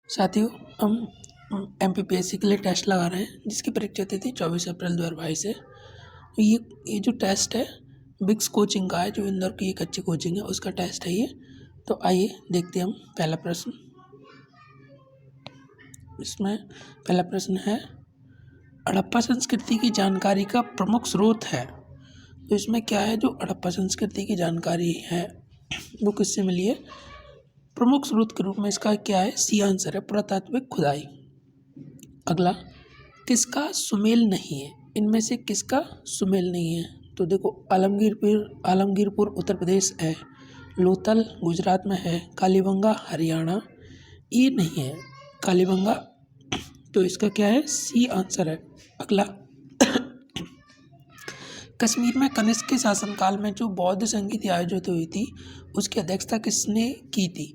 साथियों, हम एमपीपीएससी के लिए टेस्ट लगा रहे हैं जिसकी परीक्षा तिथि 24 अप्रैल 2022 है। तो ये जो टेस्ट है बिक्स कोचिंग का है, जो इंदौर की एक अच्छी कोचिंग है, उसका टेस्ट है ये। तो आइए देखते हैं हम पहला प्रश्न। इसमें पहला प्रश्न है, हड़प्पा संस्कृति की जानकारी का प्रमुख स्रोत है। तो इसमें क्या है, जो हड़प्पा संस्कृति की जानकारी है वो किससे मिली है? प्रमुख स्रोत के रूप में इसका क्या है? सी आंसर है, पुरातात्विक खुदाई। अगला, किसका सुमेल नहीं है? इनमें से किसका सुमेल नहीं है? तो देखो, आलमगीरपुर उत्तर प्रदेश है, लोथल गुजरात में है, कालीबंगा हरियाणा ये नहीं है कालीबंगा। तो इसका क्या है? सी आंसर है। अगला, कश्मीर में कनिष्क के शासनकाल में जो बौद्ध संगीत आयोजित हुई थी उसकी अध्यक्षता किसने की थी?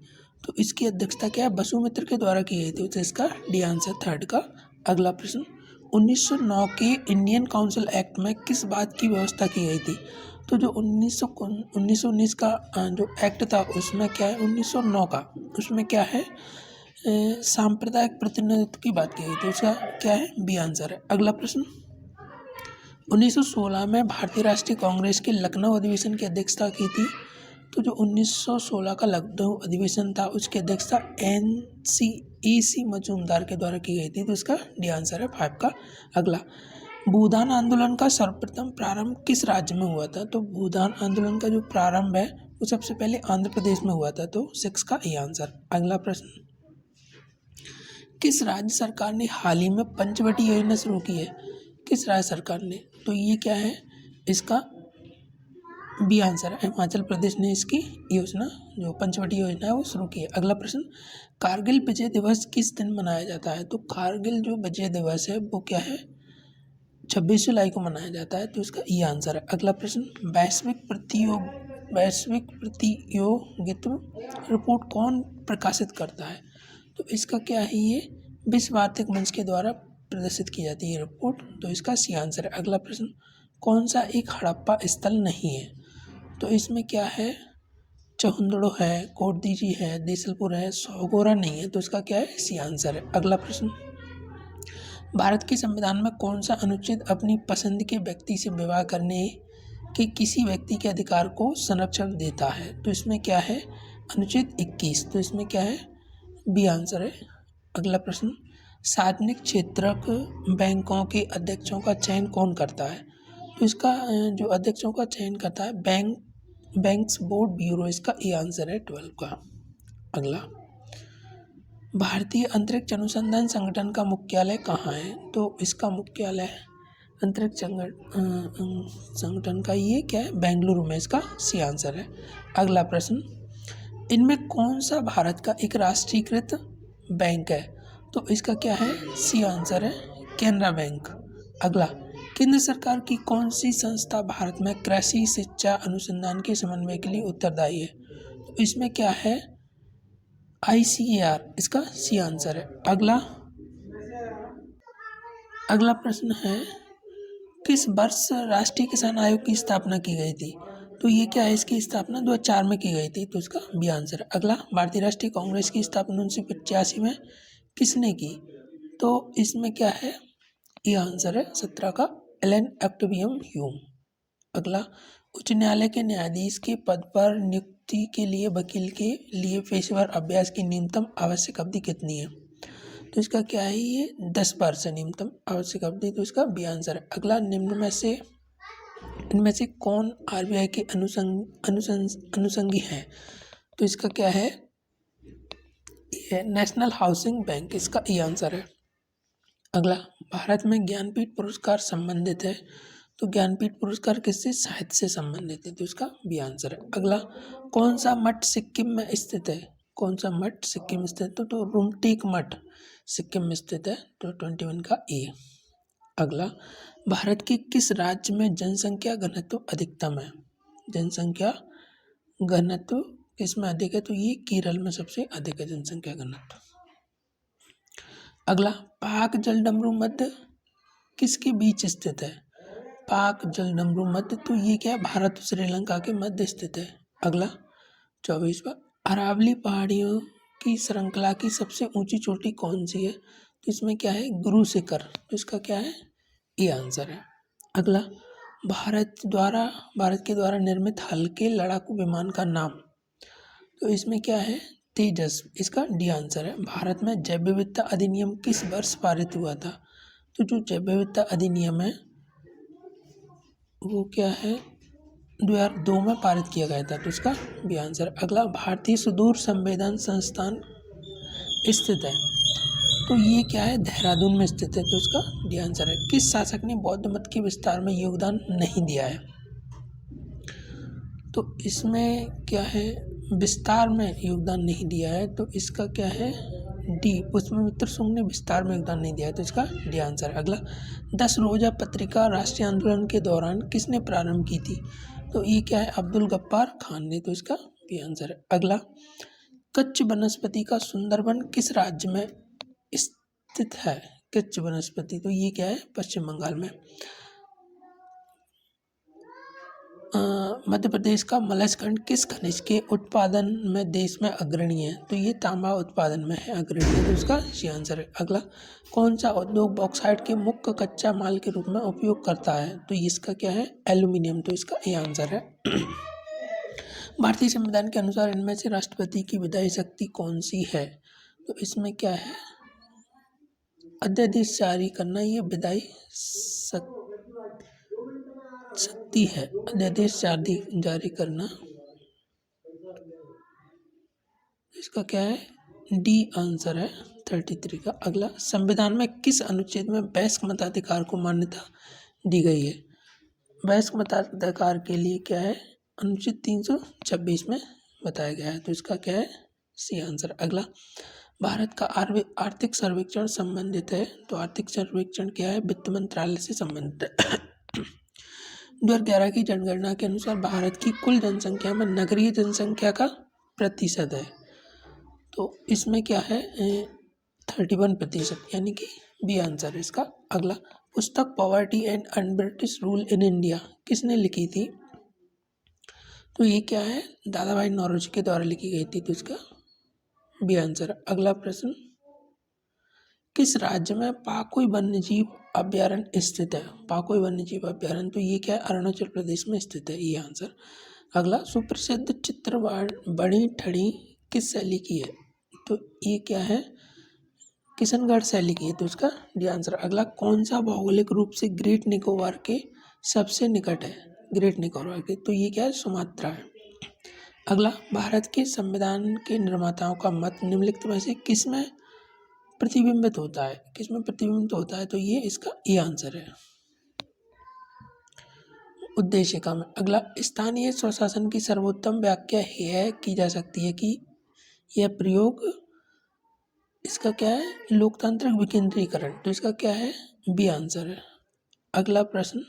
तो इसकी अध्यक्षता क्या है? वसुमित्र के द्वारा की गई थी। तो इसका डी आंसर थर्ड का। अगला प्रश्न, 1909 के इंडियन काउंसिल एक्ट में किस बात की व्यवस्था की गई थी? तो जो 1919 का जो एक्ट था उसमें क्या है? 1909 का उसमें क्या है? सांप्रदायिक प्रतिनिधित्व की बात की गई थी। उसका क्या है? बी आंसर है। अगला प्रश्न, 1916 में भारतीय राष्ट्रीय कांग्रेस के लखनऊ अधिवेशन की अध्यक्षता की थी। तो जो 1916 का लखनऊ अधिवेशन था उसकी अध्यक्षता NC मजूमदार के द्वारा की गई थी। तो इसका डी आंसर है 5 का। अगला, भूदान आंदोलन का सर्वप्रथम प्रारंभ किस राज्य में हुआ था? तो भूदान आंदोलन का जो प्रारंभ है वो सबसे पहले आंध्र प्रदेश में हुआ था। तो 6 का ए आंसर। अगला प्रश्न, किस राज्य सरकार ने हाल ही में पंचवटी योजना शुरू की है? किस राज्य सरकार ने? तो ये क्या है? इसका बी आंसर है, हिमाचल प्रदेश ने इसकी योजना, जो पंचवटी योजना है वो शुरू की है। अगला प्रश्न, कारगिल विजय दिवस किस दिन मनाया जाता है? तो कारगिल जो विजय दिवस है वो क्या है? 26 जुलाई को मनाया जाता है। तो इसका ये आंसर है। अगला प्रश्न, वैश्विक प्रतियोगिता रिपोर्ट कौन प्रकाशित करता है? तो इसका क्या है? ये विश्व आर्थिक मंच के द्वारा प्रदर्शित की जाती है रिपोर्ट। तो इसका सी आंसर है। अगला प्रश्न, कौन सा एक हड़प्पा स्थल नहीं है? तो इसमें क्या है? चहुंदड़ो है, कोटदीजी है, देसलपुर है, सौगोरा नहीं है। तो इसका क्या है? सी आंसर है। अगला प्रश्न, भारत के संविधान में कौन सा अनुच्छेद अपनी पसंद के व्यक्ति से विवाह करने के किसी व्यक्ति के अधिकार को संरक्षण देता है? तो इसमें क्या है? अनुच्छेद 21। तो इसमें क्या है? बी आंसर है। अगला प्रश्न, सार्वजनिक क्षेत्रक बैंकों के अध्यक्षों का चयन कौन करता है? तो इसका जो अध्यक्षों का चयन करता है बैंक्स बोर्ड ब्यूरो। इसका ए आंसर है 12 का। अगला, भारतीय अंतरिक्ष अनुसंधान संगठन का मुख्यालय कहाँ है? तो इसका मुख्यालय अंतरिक्ष संगठन का ये क्या है? बेंगलुरु में। इसका सी आंसर है। अगला प्रश्न, इनमें कौन सा भारत का एक राष्ट्रीयकृत बैंक है? तो इसका क्या है? सी आंसर है, कैनरा बैंक। अगला, केंद्र सरकार की कौन सी संस्था भारत में कृषि शिक्षा अनुसंधान के समन्वय के लिए उत्तरदायी है? तो इसमें क्या है? ICAR। इसका सी आंसर है। अगला प्रश्न है, किस वर्ष राष्ट्रीय किसान आयोग की स्थापना की गई थी? तो ये क्या है? इसकी स्थापना 2004 में की गई थी। तो इसका बी आंसर है। अगला, भारतीय राष्ट्रीय कांग्रेस की स्थापना 1985 में किसने की? तो इसमें क्या है? ये आंसर है 17 का, एलन एक्टिवियम ह्यूम। अगला, उच्च न्यायालय के न्यायाधीश के पद पर नियुक्ति के लिए वकील के लिए पेशेवर अभ्यास की न्यूनतम आवश्यक अवधि कितनी है? तो इसका क्या है? ये 10 वर्ष है न्यूनतम आवश्यक अवधि। तो इसका बी आंसर है। अगला, इनमें से कौन RBI के अनुषंगी है? तो इसका क्या है? ये नेशनल हाउसिंग बैंक। इसका ए आंसर है। अगला, भारत में ज्ञानपीठ पुरस्कार संबंधित है। तो ज्ञानपीठ पुरस्कार किससे? साहित्य से संबंधित है। तो इसका बी आंसर है। अगला, कौन सा मठ सिक्किम में स्थित है? कौन सा मठ सिक्किम में स्थित है? तो रुमटेक मठ सिक्किम में स्थित है। तो 21 का ए। अगला, भारत के किस राज्य में जनसंख्या घनत्व अधिकतम है? जनसंख्या घनत्व किसमें अधिक है? तो ये केरल में सबसे अधिक है जनसंख्या घनत्व। अगला, पाक जलडमरू मध्य किसके बीच स्थित है? पाक जलडमरू मध्य, तो ये क्या है? भारत और श्रीलंका के मध्य स्थित है। अगला, 24वां, अरावली पहाड़ियों की श्रृंखला की सबसे ऊंची चोटी कौन सी है? तो इसमें क्या है, गुरु शिखर। तो इसका क्या है, ये आंसर है। अगला, भारत के द्वारा निर्मित हल्के लड़ाकू विमान का नाम। तो इसमें क्या है, तेजस। इसका डी आंसर है। भारत में जैव विविधता अधिनियम किस वर्ष पारित हुआ था? तो जो जैव विविधता अधिनियम है वो क्या है, 2002 में पारित किया गया था। तो इसका बी आंसर। अगला, भारतीय सुदूर संवेदन संस्थान स्थित है। तो ये क्या है, देहरादून में स्थित है। तो इसका डी आंसर है। किस शासक ने बौद्ध मत के विस्तार में योगदान नहीं दिया है? तो इसमें क्या है, विस्तार में योगदान नहीं दिया है। तो इसका क्या है, डी, पुष्पमित्र शुंग ने विस्तार में योगदान नहीं दिया है। तो इसका डी आंसर है। अगला, 10 रोजा पत्रिका राष्ट्रीय आंदोलन के दौरान किसने प्रारंभ की थी? तो ये क्या है, अब्दुल गफ्फार खान ने। तो इसका बी आंसर है। अगला, कच्छ वनस्पति का सुंदरबन किस राज्य में स्थित है? कच्छ वनस्पति, तो ये क्या है, पश्चिम बंगाल में। मध्य प्रदेश का मलस्कंड किस खनिज के उत्पादन में देश में अग्रणी है? तो ये तांबा उत्पादन में है अग्रणी है। तो इसका सी आंसर है। अगला, कौन सा उद्योग बॉक्साइट के मुख्य कच्चा माल के रूप में उपयोग करता है? तो इसका क्या है, एल्यूमिनियम। तो इसका ए आंसर है। भारतीय संविधान के अनुसार इनमें से राष्ट्रपति की विधायी शक्ति कौन सी है? तो इसमें क्या है, अध्यादेश जारी करना, ये विधायी शक्ति है, अध्यादेश जारी करना। इसका क्या है, डी आंसर है, 33 का। अगला, संविधान में किस अनुच्छेद में वयस्क मताधिकार को मान्यता दी गई है? वयस्क मताधिकार के लिए क्या है, अनुच्छेद 326 में बताया गया है। तो इसका क्या है, सी आंसर। अगला, भारत का आर्थिक सर्वेक्षण संबंधित है। तो आर्थिक सर्वेक्षण क्या है, वित्त मंत्रालय से संबंधित है। 2011 की जनगणना के अनुसार भारत की कुल जनसंख्या में नगरीय जनसंख्या का प्रतिशत है। तो इसमें क्या है, 31%, यानी कि बी आंसर है इसका। अगला, पुस्तक poverty and un-British rule in India किसने लिखी थी? तो ये क्या है, दादा भाई नौरोजी के द्वारा लिखी गई थी। तो इसका बी आंसर। अगला प्रश्न, किस राज्य में पाकोई वन्यजीव अभ्यारण्य स्थित है? पाकोई वन्यजीव अभ्यारण्य, तो ये क्या है, अरुणाचल प्रदेश में स्थित है, ये आंसर। अगला, सुप्रसिद्ध चित्रवाणी ठड़ी किस शैली की है? तो ये क्या है, किशनगढ़ शैली की है। तो इसका डी आंसर। अगला, कौन सा भौगोलिक रूप से ग्रेट निकोबार के सबसे निकट है? ग्रेट निकोबार के, तो ये क्या है, सुमात्रा है। अगला, भारत के संविधान के निर्माताओं का मत निम्नलिखित में से किसमें प्रतिबिंबित होता है? किसमें प्रतिबिंबित होता है? तो ये इसका ए आंसर है, उद्देशिका में। अगला, स्थानीय स्वशासन की सर्वोत्तम व्याख्या यह की जा सकती है कि यह प्रयोग, इसका क्या है, लोकतांत्रिक विकेंद्रीकरण। तो इसका क्या है, बी आंसर है। अगला प्रश्न,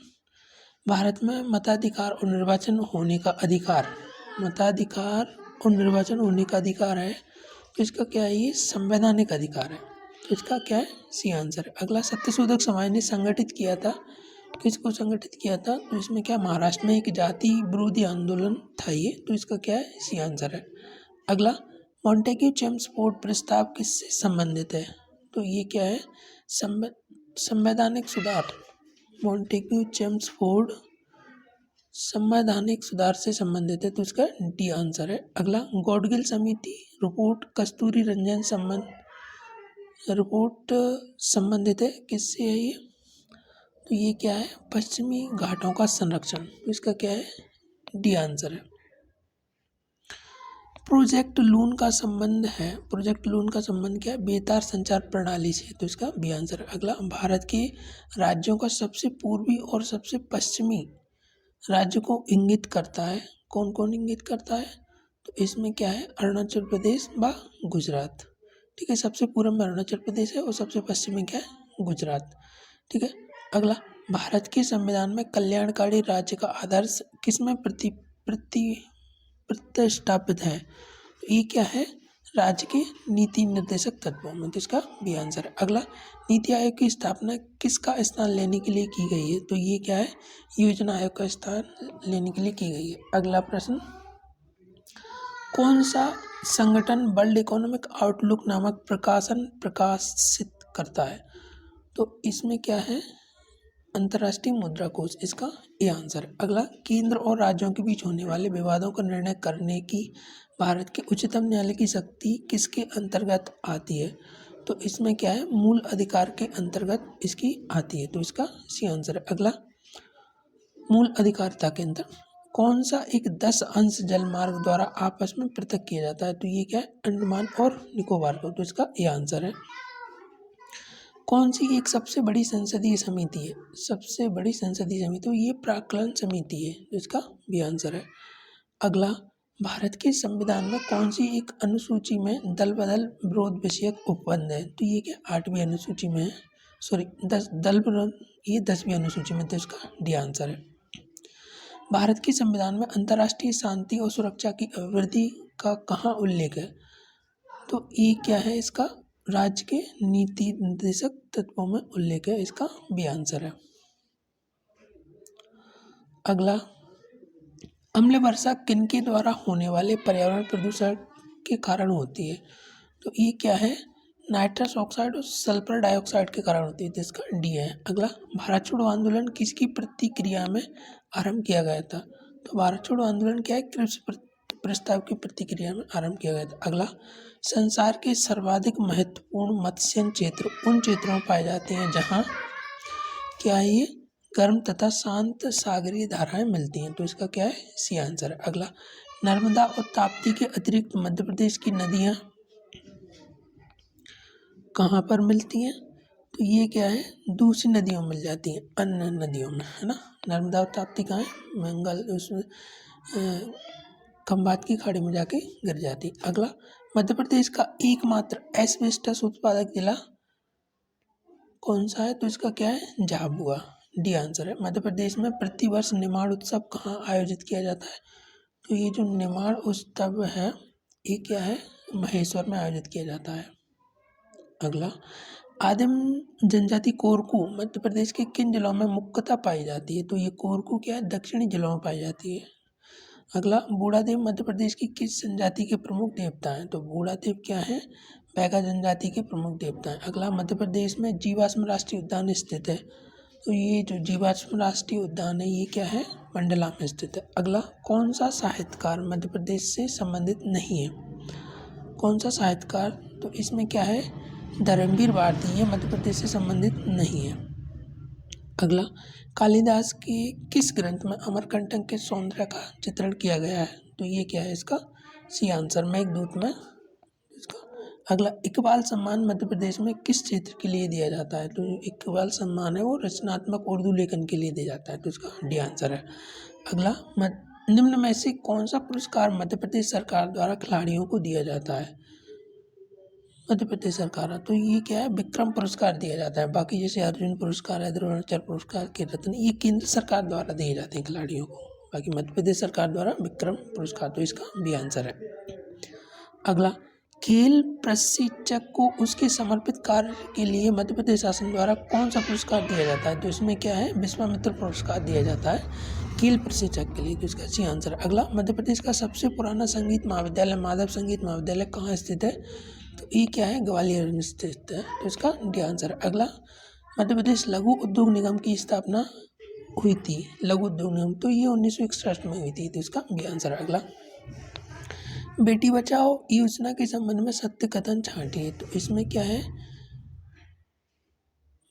भारत में मताधिकार और निर्वाचन होने का अधिकार, मताधिकार और निर्वाचन होने का अधिकार है। तो इसका क्या है, ये संवैधानिक अधिकार है। तो इसका क्या है, सी आंसर है। अगला, सत्यशोधक समाज ने संगठित किया था, किसको संगठित किया था? तो इसमें क्या, महाराष्ट्र में एक जाति विरोधी आंदोलन था ये। तो इसका क्या है, सी आंसर है। अगला, मॉन्टेग्यू चेम्सफोर्ड प्रस्ताव किससे संबंधित है? तो ये क्या है, संवैधानिक सुधार। मॉन्टेग्यू चेम्सफोर्ड संवैधानिक सुधार से संबंधित है। तो इसका डी आंसर है। अगला, गॉडगिल समिति रिपोर्ट कस्तूरी रंजन रिपोर्ट संबंधित है, किससे है ये? तो ये क्या है, पश्चिमी घाटों का संरक्षण। तो इसका क्या है, डी आंसर है। प्रोजेक्ट लून का संबंध है, प्रोजेक्ट लून का संबंध क्या है, बेतार संचार प्रणाली से। तो इसका बी आंसर है। अगला, भारत के राज्यों का सबसे पूर्वी और सबसे पश्चिमी राज्य को इंगित करता है, कौन कौन इंगित करता है? तो इसमें क्या है, अरुणाचल प्रदेश व गुजरात। ठीक है, सबसे पूर्व में अरुणाचल प्रदेश है और सबसे पश्चिम में क्या है, गुजरात। ठीक है। अगला, भारत के संविधान में कल्याणकारी राज्य का आदर्श किसमें प्रतिष्ठापित है? ये क्या है, राज्य के नीति निर्देशक तत्वों में। तो इसका बी आंसर है। अगला, नीति आयोग की स्थापना किसका स्थान लेने के लिए की गई है? तो ये क्या है, योजना आयोग का स्थान लेने के लिए की गई है। अगला प्रश्न, कौन सा संगठन वर्ल्ड इकोनॉमिक आउटलुक नामक प्रकाशन प्रकाशित करता है। तो इसमें क्या है, अंतर्राष्ट्रीय मुद्रा कोष, इसका ये आंसर है। अगला, केंद्र और राज्यों के बीच होने वाले विवादों का निर्णय करने की भारत के उच्चतम न्यायालय की शक्ति किसके अंतर्गत आती है? तो इसमें क्या है, मूल अधिकार के अंतर्गत इसकी आती है, तो इसका सी आंसर है। अगला, मूल अधिकारिता के अंदर कौन सा एक 10 अंश जलमार्ग द्वारा आपस में पृथक किया जाता है? तो ये क्या है, अंडमान और निकोबार को, तो इसका ये आंसर है। कौन सी एक सबसे बड़ी संसदीय समिति है? सबसे बड़ी संसदीय समिति, तो ये प्राक्कलन समिति है, तो इसका भी आंसर है। अगला, भारत के संविधान में कौन सी एक अनुसूची में दल बदल विरोध विषयक उपबंध है? तो ये क्या 8वीं अनुसूची में है, सॉरी 10वीं अनुसूची में, तो इसका डी आंसर है। भारत के संविधान में अंतर्राष्ट्रीय शांति और सुरक्षा की अभिवृद्धि का कहाँ उल्लेख है? तो ये क्या है, इसका राज्य के नीति निर्देशक तत्वों में उल्लेख है, इसका भी आंसर है। अगला, अम्ल वर्षा किनके द्वारा होने वाले पर्यावरण प्रदूषण के कारण होती है? तो ये क्या है, नाइट्रस ऑक्साइड और सल्फर डाइऑक्साइड के कारण होती है, तो इसका डी है। अगला, भारत छोड़ो आंदोलन किसकी प्रतिक्रिया में आरंभ किया गया था? तो भारत छोड़ो आंदोलन क्या है, क्रिप्स प्रस्ताव की प्रतिक्रिया में आरंभ किया गया था। अगला, संसार के सर्वाधिक महत्वपूर्ण मत्स्य क्षेत्र उन क्षेत्रों में पाए जाते हैं जहाँ क्या है, ये गर्म तथा शांत सागरीय धाराएं मिलती हैं, तो इसका क्या है, सी आंसर है। अगला, नर्मदा और ताप्ती के अतिरिक्त मध्य प्रदेश की नदियाँ कहाँ पर मिलती हैं? तो ये क्या है, दूसरी नदियों में मिल जाती हैं, अन्य नदियों में, है ना। नर्मदा और ताप्ती कहाँ है, बंगाल उसमें खंबात की खाड़ी में जाके गिर जाती। अगला, मध्य प्रदेश का एकमात्र एस्बेस्टस उत्पादक जिला कौन सा है? तो इसका क्या है, झाबुआ, डी आंसर है। मध्य प्रदेश में प्रतिवर्ष निमाड़ उत्सव कहाँ आयोजित किया जाता है? तो ये जो निमाड़ उत्सव है, ये क्या है, महेश्वर में आयोजित किया जाता है। अगला, आदिम जनजाति कोरकू मध्य प्रदेश के किन जिलों में मुख्यतः पाई जाती है? तो ये कोरकू क्या है, दक्षिणी जिलों में पाई जाती है। अगला, बूढ़ादेव मध्य प्रदेश की किस जनजाति के प्रमुख देवता हैं? तो बूढ़ादेव क्या है, बैगा जनजाति के प्रमुख देवता हैं। अगला, मध्य प्रदेश में जीवाश्म राष्ट्रीय उद्यान स्थित है, तो ये जो जीवाश्म राष्ट्रीय उद्यान है, ये क्या है, मंडला में स्थित है। अगला, कौन सा साहित्यकार मध्य प्रदेश से संबंधित नहीं है? कौन सा साहित्यकार? तो इसमें क्या है, धर्मवीर भारती, ये मध्य प्रदेश से संबंधित नहीं है। अगला, कालिदास के किस ग्रंथ में अमरकंटक के सौंदर्य का चित्रण किया गया है? तो ये क्या है, इसका सी आंसर, मेघदूत में इसका। अगला, इकबाल सम्मान मध्य प्रदेश में किस क्षेत्र के लिए दिया जाता है? तो इकबाल सम्मान है वो रचनात्मक उर्दू लेखन के लिए दिया जाता है, तो इसका डी आंसर है। अगला, निम्न में से कौन सा पुरस्कार मध्य प्रदेश सरकार द्वारा खिलाड़ियों को दिया जाता है? मध्य प्रदेश सरकार, तो ये क्या है, विक्रम पुरस्कार दिया जाता है। बाकी जैसे अर्जुन पुरस्कार है, द्रोणाचार्य पुरस्कार के रत्न, ये केंद्र सरकार द्वारा दिए जाते हैं खिलाड़ियों को। बाकी मध्य प्रदेश सरकार द्वारा विक्रम पुरस्कार, तो इसका भी आंसर है। अगला, खेल प्रशिक्षक को उसके समर्पित कार्य के लिए मध्य प्रदेश शासन द्वारा कौन सा पुरस्कार दिया जाता है? तो इसमें क्या है, विश्वामित्र पुरस्कार दिया जाता है खेल प्रशिक्षक के लिए, तो इसका सी आंसर है। अगला, मध्य प्रदेश का सबसे पुराना संगीत महाविद्यालय माधव संगीत महाविद्यालय कहाँ स्थित है? तो ये क्या है, ग्वालियर में स्थित है, तो इसका डी आंसर है। अगला, मध्य प्रदेश लघु उद्योग निगम की स्थापना हुई थी, लघु उद्योग निगम, तो ये 1961 में हुई थी, तो इसका डी आंसर है। अगला, बेटी बचाओ योजना के संबंध में सत्य कथन छांटिए, तो इसमें क्या है,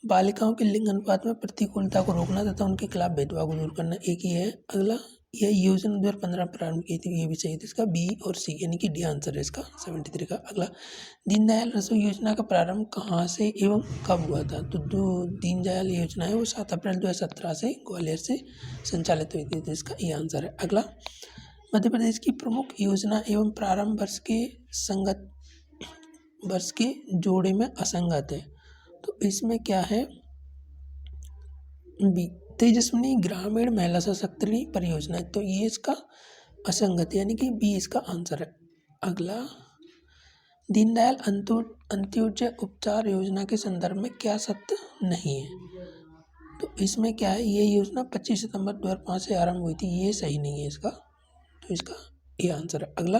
बालिकाओं के लिंग अनुपात में प्रतिकूलता को रोकना तथा उनके खिलाफ भेदभाव को दूर करना, एक ही है। अगला, यह योजना 2015 प्रारंभ की थी, ये भी सही, तो इसका बी और सी यानी कि डी आंसर है इसका 73 का। अगला, दीनदयाल रसोई योजना का प्रारंभ कहाँ से एवं कब हुआ था? तो जो दीनदयाल योजना है वो 7 अप्रैल 2017 से ग्वालियर से संचालित हुई थी, तो इसका ये आंसर है। अगला, मध्य प्रदेश की प्रमुख योजना एवं प्रारंभ वर्ष के जोड़े में असंगत है, तो इसमें क्या है, बी तेजस्विनी ग्रामीण महिला सशक्तिकरण परियोजना, तो ये इसका असंगत यानी कि बी इसका आंसर है। अगला, दीनदयाल अंत्योदय उपचार योजना के संदर्भ में क्या सत्य नहीं है? तो इसमें क्या है, ये योजना 25 सितंबर 2005 से आरंभ हुई थी, ये सही नहीं है इसका, तो इसका ये आंसर है। अगला,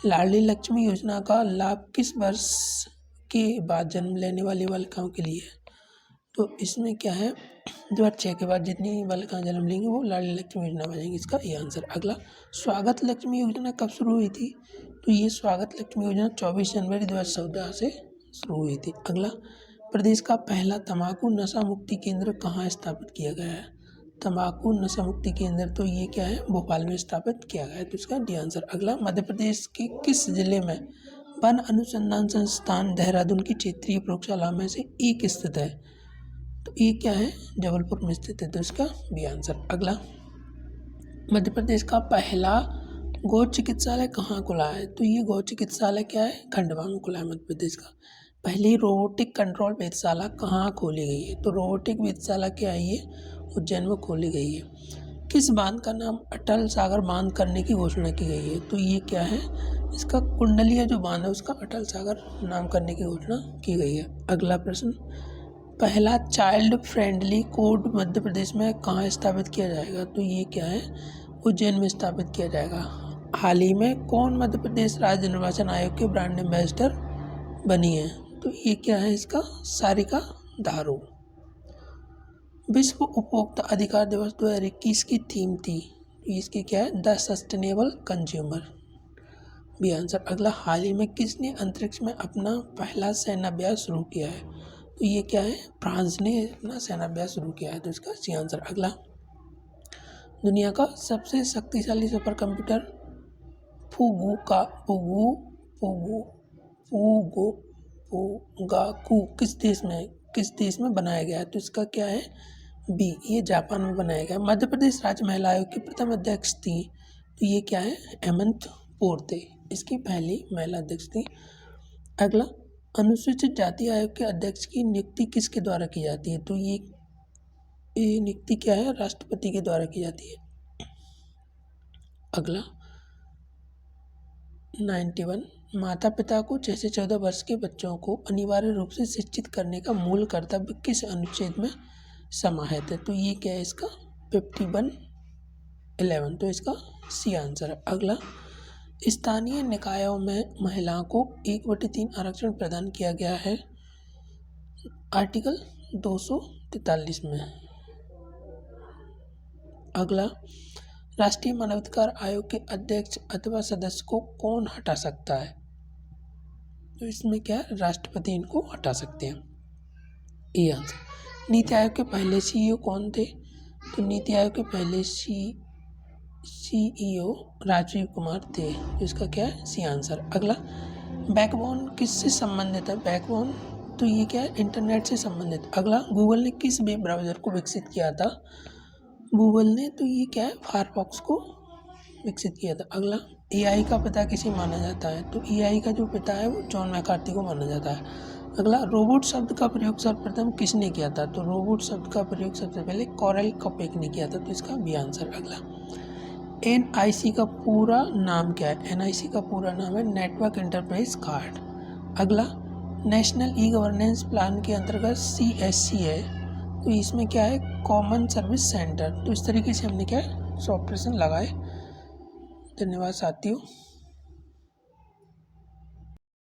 लाडली लक्ष्मी योजना का लाभ किस वर्ष के बाद जन्म लेने वाली बालिकाओं के लिए है? तो इसमें क्या है, 2006 के बाद जितनी बालिकाएं जन्म लेंगी वो लाडली लक्ष्मी योजना बनेगी, इसका ये आंसर। अगला, स्वागत लक्ष्मी योजना कब शुरू हुई थी? तो ये स्वागत लक्ष्मी योजना 24 जनवरी 2014 से शुरू हुई थी। अगला, प्रदेश का पहला तंबाकू नशा मुक्ति केंद्र कहाँ स्थापित किया गया है? तंबाकू नशा मुक्ति केंद्र तो ये क्या है, भोपाल में स्थापित किया गया है, तो इसका डी आंसर। अगला, मध्य प्रदेश के किस जिले में वन अनुसंधान संस्थान देहरादून की क्षेत्रीय प्रयोगशाला में से एक स्थित है? तो ये क्या है, जबलपुर में स्थित है, तो इसका बी आंसर। अगला, मध्य प्रदेश का पहला गौ चिकित्सालय कहाँ खुला है? तो ये गौ चिकित्सालय क्या है, खंडवा में खुला है मध्य प्रदेश का। पहली रोबोटिक कंट्रोल वेधशाला कहाँ खोली गई है? तो रोबोटिक वेधशाला क्या है, ये उज्जैन में खोली गई है। किस बांध का नाम अटल सागर बांध करने की घोषणा की गई है? तो ये क्या है, इसका कुंडलिया जो बांध है उसका अटल सागर नाम करने की घोषणा की गई है। अगला प्रश्न, पहला child friendly court Madhya Pradesh में कहाँ स्थापित किया जाएगा? तो ये क्या है, उज्जैन में स्थापित किया जाएगा। हाल ही में कौन मध्य प्रदेश राज्य निर्वाचन आयोग के ब्रांड एम्बेसडर बनी है? तो ये क्या है, इसका सारिका दारो। विश्व उपभोक्ता अधिकार दिवस 2021 की थीम थी, इसकी क्या है, the sustainable consumer, B answer. अगला, हाल ही में किसने अंतरिक्ष में अपना पहला सेनाभ्यास शुरू किया है? तो ये क्या है, फ्रांस ने अपना सेनाभ्यास शुरू किया है, तो इसका सी आंसर। अगला, दुनिया का सबसे शक्तिशाली सुपर कंप्यूटर फुगाकू किस देश में बनाया गया है? तो इसका क्या है, बी, ये जापान में बनाया गया। मध्य प्रदेश राज्य महिला आयोग की प्रथम अध्यक्ष थी, तो ये क्या है, हेमंत पोर्ते, इसकी पहली महिला अध्यक्ष थी। अगला, अनुसूचित जाति आयोग के अध्यक्ष की नियुक्ति किसके द्वारा की जाती है? तो ये नियुक्ति क्या है, राष्ट्रपति के द्वारा की जाती है। अगला, 91, माता पिता को 6 से 14 वर्ष के बच्चों को अनिवार्य रूप से शिक्षित करने का मूल कर्तव्य किस अनुच्छेद में समाहित है? तो ये क्या है, इसका 51(11), तो इसका सी आंसर है। अगला, स्थानीय निकायों में महिलाओं को 1/3 आरक्षण प्रदान किया गया है, आर्टिकल 243 में। अगला, राष्ट्रीय मानवाधिकार आयोग के अध्यक्ष अथवा सदस्य को कौन हटा सकता है? तो इसमें क्या है, राष्ट्रपति इनको हटा सकते हैं, ये आंसर। नीति आयोग के पहले सीईओ कौन थे? तो नीति आयोग के पहले सीईओ राजीव कुमार थे, तो इसका क्या है, सी आंसर। अगला, बैकबोन किससे संबंधित है? बैकबोन तो ये क्या है, इंटरनेट से संबंधित। अगला, गूगल ने किस वेब ब्राउज़र को विकसित किया था? गूगल ने तो ये क्या है, फायरफॉक्स को विकसित किया था। अगला, एआई का पिता किसे माना जाता है? तो एआई का जो पिता है वो जॉन मैकार्थी को माना जाता है। अगला, रोबोट शब्द का प्रयोग सर्वप्रथम किसने किया था? तो रोबोट शब्द का प्रयोग सबसे पहले कॉरेल कपेक ने किया था, तो इसका बी आंसर। अगला, एनआईसी का पूरा नाम क्या है? एनआईसी का पूरा नाम है नेटवर्क इंटरप्राइज कार्ड। अगला, नेशनल ई गवर्नेंस प्लान के अंतर्गत सीएससी है, तो इसमें क्या है, कॉमन सर्विस सेंटर। तो इस तरीके से हमने क्या है, 100 प्रश्न लगाए। धन्यवाद साथियों।